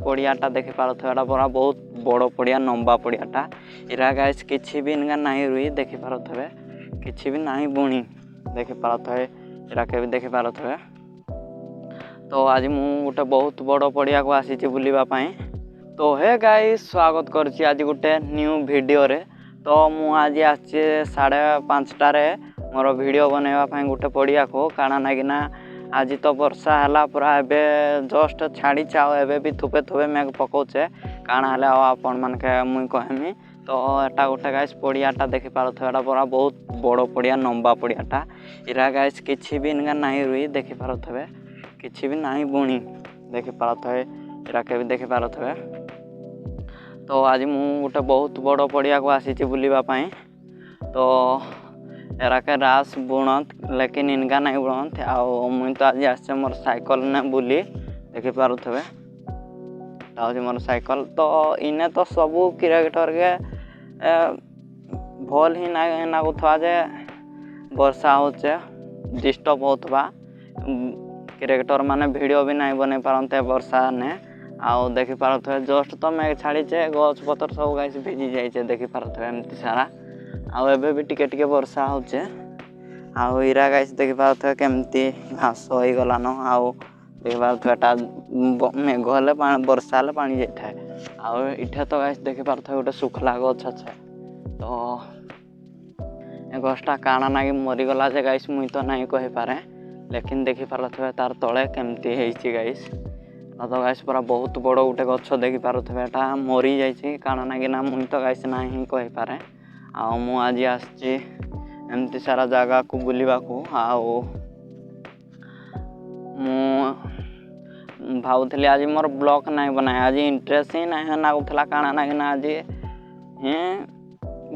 पड़ियाटा देखी पारुथबे एटा पूरा बहुत बड़ पड़िया लंबा पड़ियाटा इरा गाइस किछि भी इनका नहीं रुई देखी पारुथबे किछि भी नहीं बुणी देखी पारुथबे इरा के भी देखी पारुथबे। तो आज मु गोटे बहुत बड़ पड़िया को आसी बुलिबा पई। तो हे गाइस स्वागत करछि आज गोटे न्यू वीडियो रे। तो मु आज आछि 5:30 रे मोर वीडियो बनैबा पई गोटे पड़िया को काना नागिना आज तो वर्षा है पूरा एवं जस्ट छाड़ी चाओ एवं भी थुपे थुपे मेघ पकाउे काण है आपण मान मुई कहमी। तो एटा गोटे गाइस पड़ियाटा देखी पारुथबे एटा पूरा बहुत बड़ पड़िया लंबा पड़ियाटा इरा गाइस किछि भी इनका नहीं रुई देखी पारुथबे किछि भी नहीं बुणी देखी पारुथबे इरा के भी देखी पारुथबे। तो आज मु गोटे बहुत बड़ पड़िया को आसी बुलिबा पई। तो एरा के रास बुणत लेकिन इनका नहीं बुणत आओ मुई तो आज आसे मोर साइकिल ने बुली देखी पारुथबे मोर साइकिल। तो इने तो सबू क्रिकेटर के भल ही ना नागुथवा जे वर्षा होचे डिस्टर्ब होथबा क्रिकेटर माने वीडियो भी नहीं बने पारंते वर्षा ने आओ देखी पारुथबे जस्ट तो मेघ छाड़ीचे गछ पतर सब गाइस भिजी जाइचे देखी पारुथबे एमती सारा आउ एबे भी टिके टिके वर्षा होचे आउ इरा गाइस देखी पारुथबे केमती घास होई गलान आउ देखी पारुथबे एटा मेघ हेले वर्षा हेले पानी जाइथाय आउ इठे तो गाइस देखी पारुथबे गोटे सुखला गछ अच्छे। तो ए गछटा काना नागी मरी गला जे गाइस मुई तो नहीं कहि पारे लेकिन देखी पारुथबे तार तळे केमती हेइची गाइस। तो गाइस पूरा बहुत बड़ गोटे गछ देखी पारुथबे एटा मरी जाइची काना नागी ना मुई तो गाइस नहीं कहि पारे। आउ मु आज आसची एमती सारा जगह को बुलिबा को आउ मु भावुथली आज मोर ब्लॉग नहीं बनाए आज इंटरेस्ट ही नहीं नागुथला काना नागिना आज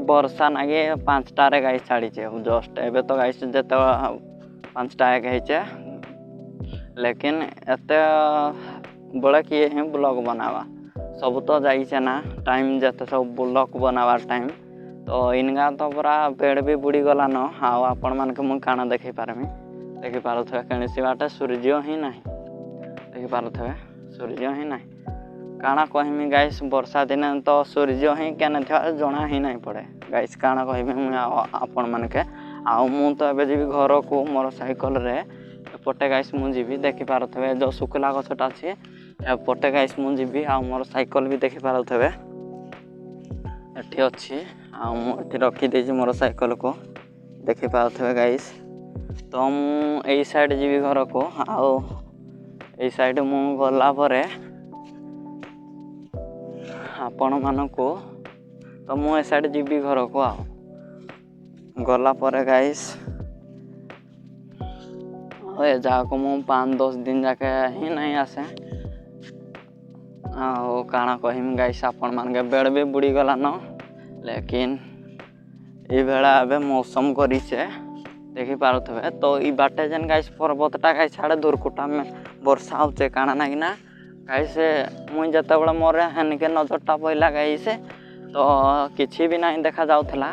वर्षा नागे 5टा रे गाइस छाड़ीचे जस्ट एबे तो गाइस जते 5टा हेचे लेकिन एते बड़े किए हैं ब्लॉग बनावा सब तो जाइए ना टाइम जते सब ब्लॉग बनावा टाइम। तो इनका तो पूरा पेड़ भी बुड़ी गला न हाँ आपण मान के मुझे काना देखी पारमी देखी पारुथबे कौन बाटे सूर्य ही नहीं देखी पारुथबे सूर्य ही नहीं काना कहमी गाइस वर्षा दिन तो सूर्य ही क्या जना ही नहीं पड़े गाइस काना कहमी मुझे आपण मान के आउ मु तो एबे जीवी घर को मोर साइकिल रे एपटे गाइस मु जीवी देखी पारुथबे जो सुखला गछटा अछि एपटे गाइस मु जीवी आ मोर साइकिल भी देखी पारुथबे एठी अछि आ मुझे रखी देछि मोर साइकिल को देखी पारुथबे गाइस। तो मु एई साइड जीवी घर को आओ एई साइड मु गला परे आपण मान को तो मु ए साइड जीवी घर को आओ गला परे गाइस ए जगह को मु 5-10 दिन जाके ही नहीं आसे आओ काना कहिम गाइस आपण मान के बेड़ भी बुड़ी गला न लेकिन ये बेला एबे मौसम करिছে देखी पारुथबे। तो ई बाटे जन गाइस पर्वतटा गाइस छाड़े दुर्कुटा में वर्षा होचे काना नागिना गाइस मुई जते बळे मोर हनके नजरटा पइला गाइस तो किछि भी नहीं देखा जाउथला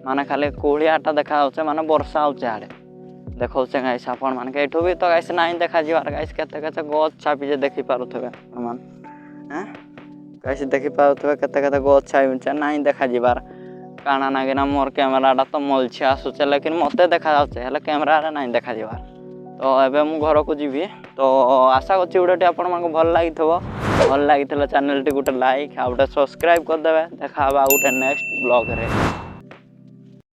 माने खाली कोलियाटा देखा जाउचे माने वर्षा होचे आड़े देखौचे गाइस आपण मान के एठो भी तो गाइस नहीं देखा जीवार गाइस केते केते गछ छापी जे देखी पारुथबे मन हैं गाइस देखी पारुथबे केते केते गछ छापी नहीं देखा जीवार काना नागिना मोर कैमराटा तो मलछी आसुचे लेकिन मते देखा जाउचे हेले कैमरा रे नहीं देखा जीवार। तो एबे मु घर को जीवी तो आशा करछि वीडियोटी आपण मानको भल लागिथबो भल लागिथले चैनल टी गुटे लाइक आ गुटे सब्सक्राइब कर देबे देखा बा गुटे नेक्स्ट ब्लॉग रे।